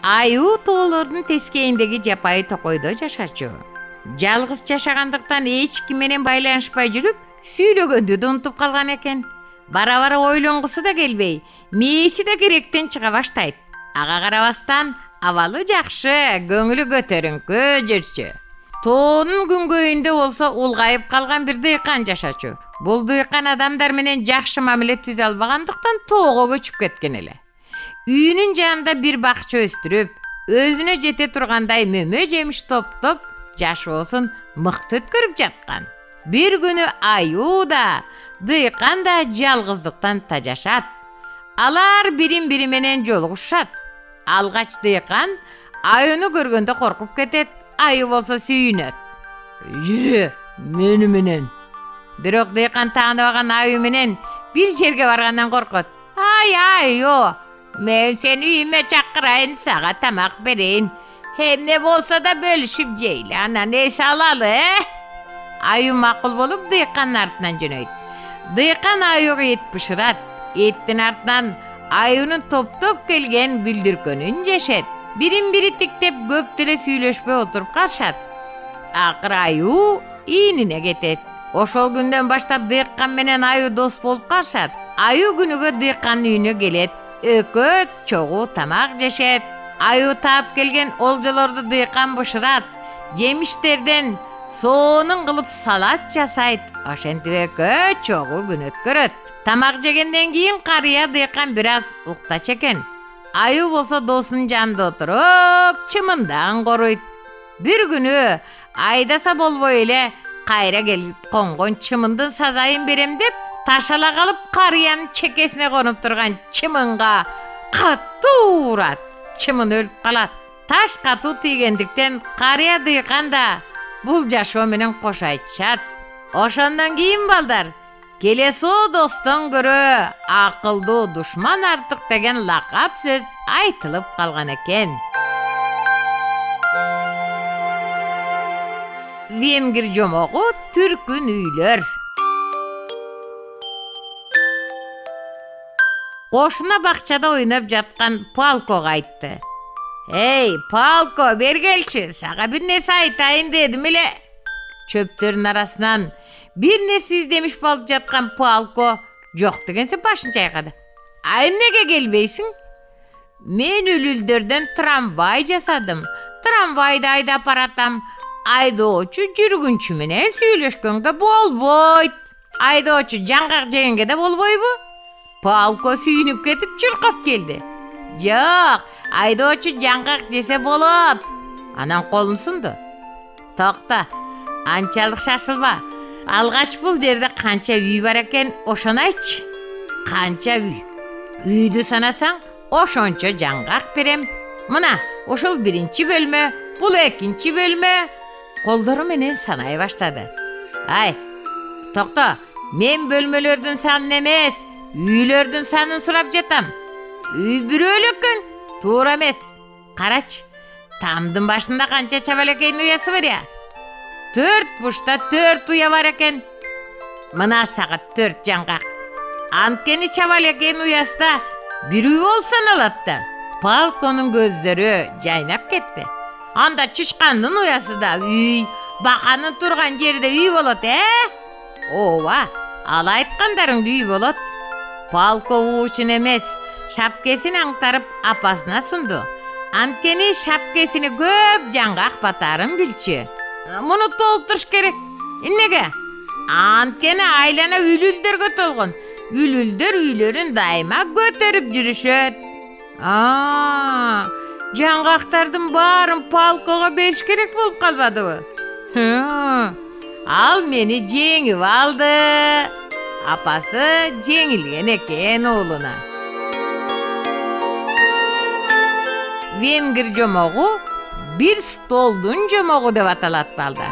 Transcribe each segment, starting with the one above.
Аюу тоолордун тескейиндеги жапайы токойдо жашачу. Жалгыз жашагандыктан эч ким менен байланышпай жүрүп, сүйлөгөндү да унутуп калган экен. Бара-бара ойлонгусу да келбей, мээси да керектен чыга баштайт. Ага карабастан абалы жакшы, көңүлү көтөрүңкү жүрчү. Тоонун күнгөйүндө болсо улгайып калган бир дыйкан жашачу. Бул дыйкан адамдар менен жакшы мамиле түзө албагандыктан тоого көчүп кеткен эле. Үйүнүн жанында бир бакча өстүрүп, өзүнө жете тургандай мөмө жемиш топтоп, жашоосун мыкты өткөрүп жаткан. Бир күнү аюу да, дыйкан да жалгыздыктан тажашат. Алар бирин-бири менен жолугушат. Алгач дыйкан аюуну көргөндө коркуп кетет, аюу болсо сүйүнөт. Жүрө, мени менен. Бирок дыйкан тааныбаган аюу менен бир жерге баргандан коркот. Ай, аюу, мен сени үйүмө чакырайын, сага тамак берейин. Эмне болсо да бөлүшүп жейли, анан эс алалы, Аюу макул болуп дыйкандын артынан жөнөйт. Дыйкан аюуга эт бышырат. Эттин артынан аюунун топтоп келген бүлдүркөнүн жешет. Бирин-бири тиктеп көп деле сүйлөшпөй отуруп калышат. Акыры аюу ийинине кетет. Ошол күндөн баштап дыйкан менен аюу дос болуп калышат. Аюу күнүгө дыйкандын үйүнө келет. Экөө чогуу тамак жешет. Аюу таап келген олжолорду дыйкан бышырат. Жемиштерден соонун кылып салат жасайт. Ошентип экөө чогуу күн өткөрөт. Тамак жегенден кийин карыя дыйкан бир аз уктачу экен. Аюу болсо досунун жанында отуруп, чымындан коруйт. Бир күнү айдаса болбой эле кайра келип конгон чымындын сазайын берем деп, ташала калып карыянын чекесине конуп турган чымынга катуу урат. Чымын өлүп калат. Таш катуу тийгендиктен карыя дыйкан да бул жашоо менен кош айтышат. Ошондон кийин балдар, келесоо достон көрө акылдуу душман артык деген лакап сөз айтылып калган экен. Венгер жомогу түркүн үйлөр. Кошуна бакчада ойноп жаткан Палкога айтты. Эй, Палко, бер келчи, сага бир нерсе айтайын дедим эле. Чөптөрдүн арасынан бир нерсе издемиш болуп жаткан Палко жок дегенсе башын чайкады. Эмнеге келбейсиң? Мен үлүлдөрдөн трамвай жасадым. Трамвайды айдап баратам. Айдоочу жүргүнчү менен сүйлөшкөнгө болбойт. Айдоочу жаңгак жегенге да болбойбу? Палко сүйүнүп кетип чуркап келди. Жок, айдоочу жаңгак жесе болот. Анан колун сунду. Токто, анчалык шашылба. Алгач бул жерде канча үй бар экен, ошону айтчы. Канча үй? Үйдү санасаң, ошончо жаңгак берем. Мына, ошол биринчи бөлмө, бул экинчи бөлмө. Колдору менен санай баштады. Ай, токто, мен бөлмөлөрдүн санын эмес, үйлөрдүн санын сурап жатам. Үй бирөө эле экен, туура эмес. Карачы, тамдын башында канча чабалекейдин уясы бар я? 4 бушта 4 уя бар экен. Мына сага 4 жаңгак. Анткени чабалекейдин уясында бир үй болсо алат да. Палконун көздөрү жайнап кетти. Анда чычкандын уясы да үй, баканын турган жерде үй болот, Ооба, ал айткандарыңды үй болот. Палко уучун эмес, шапкесин аңтарып апасына сунду. Анткени шапкесини көп жаңгак батарын билчү. Муну толтуруш керек. Эмнеге? Анткени айлана үлүлдөргө толгон. Үлүлдөр үйлөрүн дайыма көтөрүп жүрүшөт. Жаңгактардын баарын Палкого бериш керек болуп калбадыбы? Ал мени жеңип алды. Апасы жеңилген экен уулуна. Венгер жомогу бир столдун жомогу деп аталат балдар.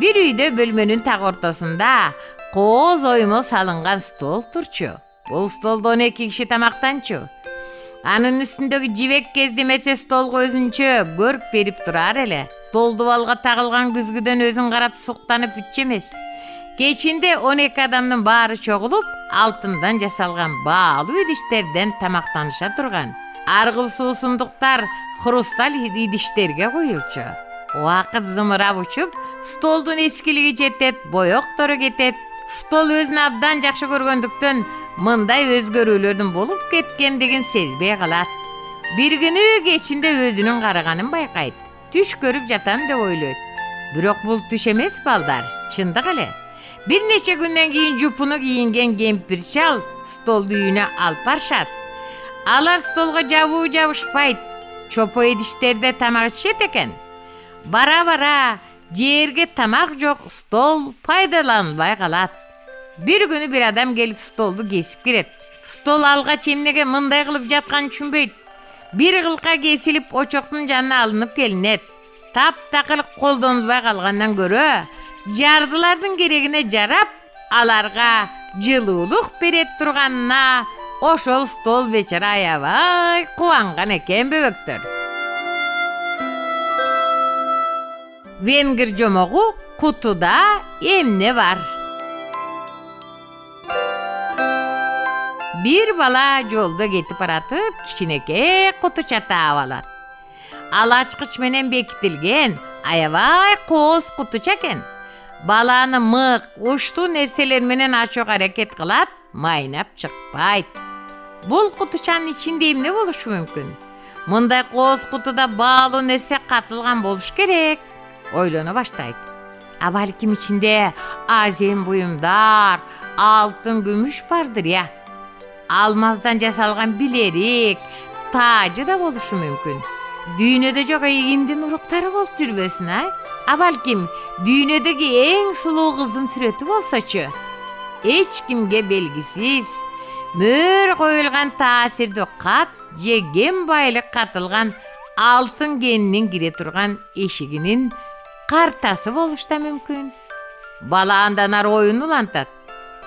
Бир үйдө бөлмөнүн так ортосунда кооз оймо салынган стол турчу. Бул столдо 12 киши тамактанчу. Анын үстүндөгү жибек кездемесе столго өзүнчө көрк берип турар эле. Столду балга тагылган күзгүдөн өзүн карап суктанып бүтчү эмес. Кечинде 12 адамдын баары чогулуп, altından жасалган баалуу идиштерден тамактаныша турган. Аргыл суусундуктар хрусталь идиштерге коюлчу. Убакыт зымырап учуп, столдун эскилиги жетет, боёктору кетет. Стол өзүн абдан жакшы көргөндүктөн мындай өзгөрүүлөрдүн болуп кеткендигин сезбей калат. Бир күнү кечинде өзүнүн карыганын байкайт. Түш көрүп жатам деп ойлойт. Бирок бул түш эмес балдар, чындык эле. Бир нече күндөн кийин жупуну кийинген кемпир чал столду үйүнө алып барышат. Алар столго жабышпайт. Чопо идиштерде тамак ичет экен. Бара-бара жерге тамак жок, стол пайдаланылбай калат. Бир күнү бир адам келип столду кесип кирет. Стол алгач эмнеге мындай кылып жатканын түшүнбөйт. Бир кылка кесилип очоктун жанына алынып келинет. Таптакыр колдонулбай калгандан көрө, жардылардын керегине жарап, аларга жылуулук берет турганына ошол стол бечара аябай кубанган экен бөбөктөр. Венгер жомогу кутуда эмне бар? Бир бала жолдо кетип баратып, кичинекей кутуча таап алат. Ал ачкыч менен бекитилген аябай кооз кутуча экен. Баланы мык, уштуу нерселер менен ачууга аракет кылат, майнап чыкпайт. Бул кутучанын ичинде эмне болушу мүмкүн? Мындай кооз кутуда баалуу нерсе катылган болуш керек. Ойлоно баштайт. А балким ичинде азем буюмдар, алтын, күмүш бардыр я. Алмаздан жасалган билерик, таажы да болушу мүмкүн. Дүйнөдө жок ийгиндин уруктары болуп жүрбөсүн, а балким дүйнөдөгү эң сулуу кыздын сүрөтү болсочу. Эч кимге белгисиз, мөр коюлган таасирдүү кат же кен байлык катылган алтын кенинин кире турган эшигинин картасы болуш да мүмкүн. Бала андан ары оюн улантат.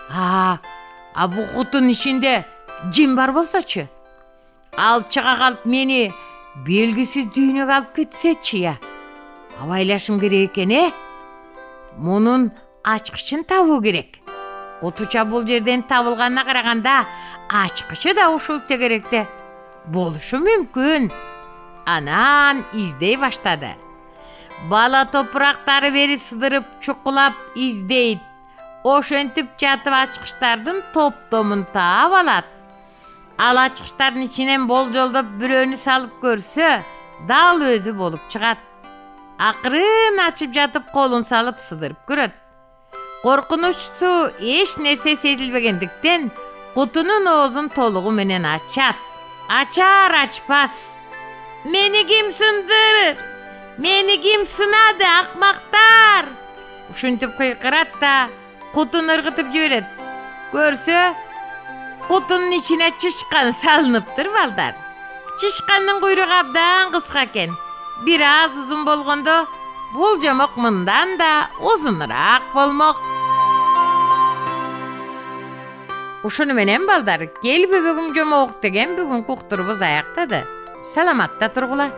Бул кутунун ичинде жин бар болсочу. Ал чыга калып мени белгисиз дүйнөгө алып кетсечи я. Абайлашым керек экен, Мунун ачкычын табуу керек. Кутуча бул жерден табылганына караганда, ачкычы да ушул тегеректе болушу мүмкүн. Анан издей баштады. Бала топурактары бери сыдырып, чукулап издейт. Ошентип жатып ачкычтардын топтомун таап алат. Ал ачкычтардын ичинен болжолдоп бирөөнү салып көрсө, дал өзү болуп чыгат. Акырын ачып жатып колун салып сыдырып көрөт. Коркунучсу эч нерсе сезилбегендиктен кутунун оозун толугу менен ачат. Ачар ачпас. Мени ким сындырыр? Мени ким сынады, акмактар? Ушинтип кыйкырат да кутун ыргытып жиберет. Көрсө, кутунун ичине чычкан салыныптыр балдар. Чычкандын куйругу абдан кыска экен. Бир аз узун болгондо, бул жомок мындан да узунураак болмок. Ушуну менен балдар, кел бөбөгүм жомок деген бүгүнкү уктурубуз аяктады. Саламатта тургула.